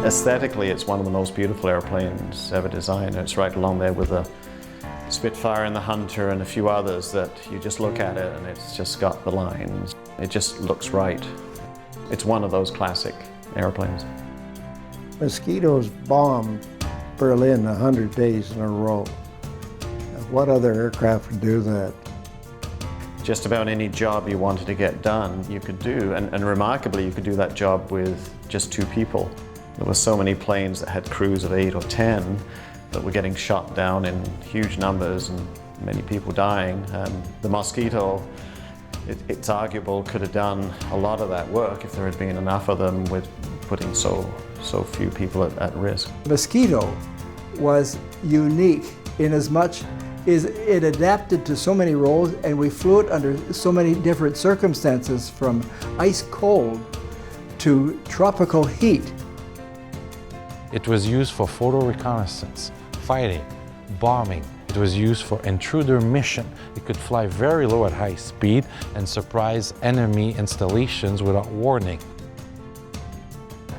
Aesthetically, it's one of the most beautiful airplanes ever designed. It's right along there with the Spitfire and the Hunter and a few others that you just look at it and it's just got the lines. It just looks right. It's one of those classic airplanes. Mosquitoes bombed Berlin 100 days in a row. What other aircraft would do that? Just about any job you wanted to get done, you could do. And remarkably, you could do that job with just 2 people. There were so many planes that had crews of 8 or 10 that were getting shot down in huge numbers and many people dying. The Mosquito, it's arguable, could have done a lot of that work if there had been enough of them with putting so few people at risk. Mosquito was unique in as much as it adapted to so many roles, and we flew it under so many different circumstances, from ice cold to tropical heat. It was used for photo reconnaissance, fighting, bombing. It was used for intruder mission. It could fly very low at high speed and surprise enemy installations without warning.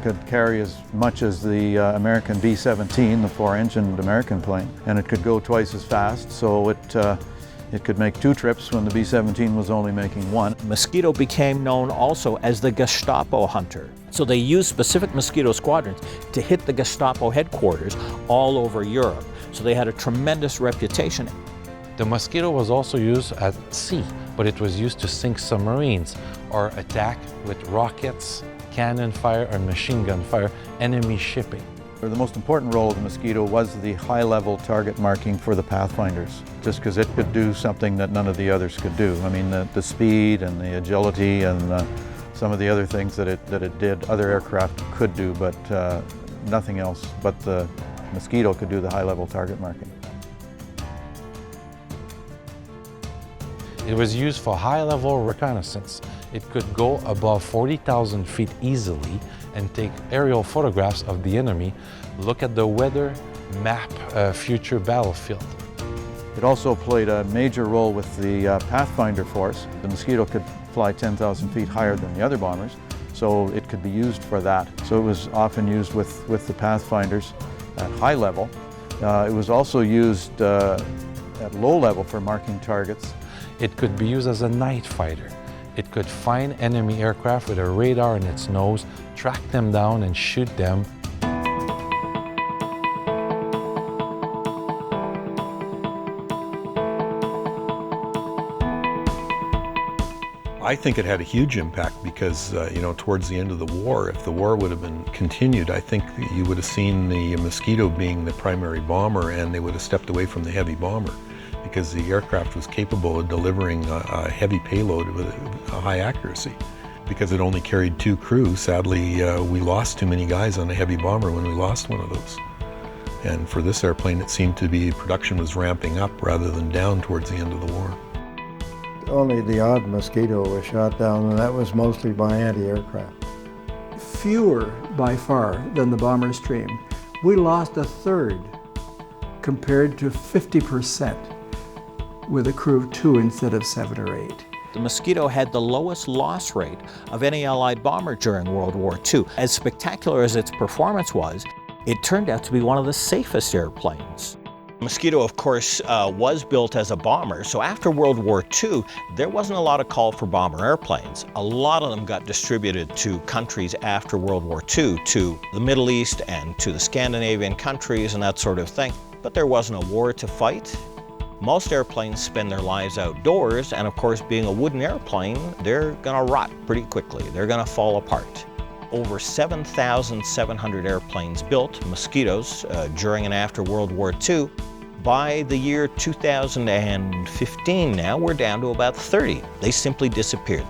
Could carry as much as the American B-17, the 4-engined American plane, and it could go twice as fast, so it could make 2 trips when the B-17 was only making 1. Mosquito became known also as the Gestapo hunter. So they used specific Mosquito squadrons to hit the Gestapo headquarters all over Europe. So they had a tremendous reputation. The Mosquito was also used at sea, but it was used to sink submarines or attack with rockets, cannon fire, or machine gun fire enemy shipping. The most important role of the Mosquito was the high-level target marking for the Pathfinders, just because it could do something that none of the others could do. I mean, the speed and the agility and some of the other things that it did, other aircraft could do, but nothing else. But the Mosquito could do the high-level target marking. It was used for high-level reconnaissance. It could go above 40,000 feet easily and take aerial photographs of the enemy, look at the weather, map a future battlefield. It also played a major role with the Pathfinder force. The Mosquito could fly 10,000 feet higher than the other bombers, so it could be used for that. So it was often used with the Pathfinders at high level. It was also used at low level for marking targets. It could be used as a night fighter. It could find enemy aircraft with a radar in its nose, track them down and shoot them. I think it had a huge impact because, towards the end of the war, if the war would have been continued, I think you would have seen the Mosquito being the primary bomber, and they would have stepped away from the heavy bomber, because the aircraft was capable of delivering a heavy payload with a high accuracy. Because it only carried 2 crew, sadly, we lost too many guys on a heavy bomber when we lost one of those. And for this airplane, it seemed to be production was ramping up rather than down towards the end of the war. Only the odd Mosquito was shot down, and that was mostly by anti-aircraft. Fewer by far than the bomber stream. We lost a third compared to 50%. with a crew of 2 instead of 7 or 8. The Mosquito had the lowest loss rate of any Allied bomber during World War II. As spectacular as its performance was, it turned out to be one of the safest airplanes. Mosquito, of course, was built as a bomber, so after World War II, there wasn't a lot of call for bomber airplanes. A lot of them got distributed to countries after World War II, to the Middle East and to the Scandinavian countries and that sort of thing. But there wasn't a war to fight. Most airplanes spend their lives outdoors, and of course, being a wooden airplane, they're gonna rot pretty quickly. They're gonna fall apart. Over 7,700 airplanes built, Mosquitoes, during and after World War II. By the year 2015 now, we're down to about 30. They simply disappeared.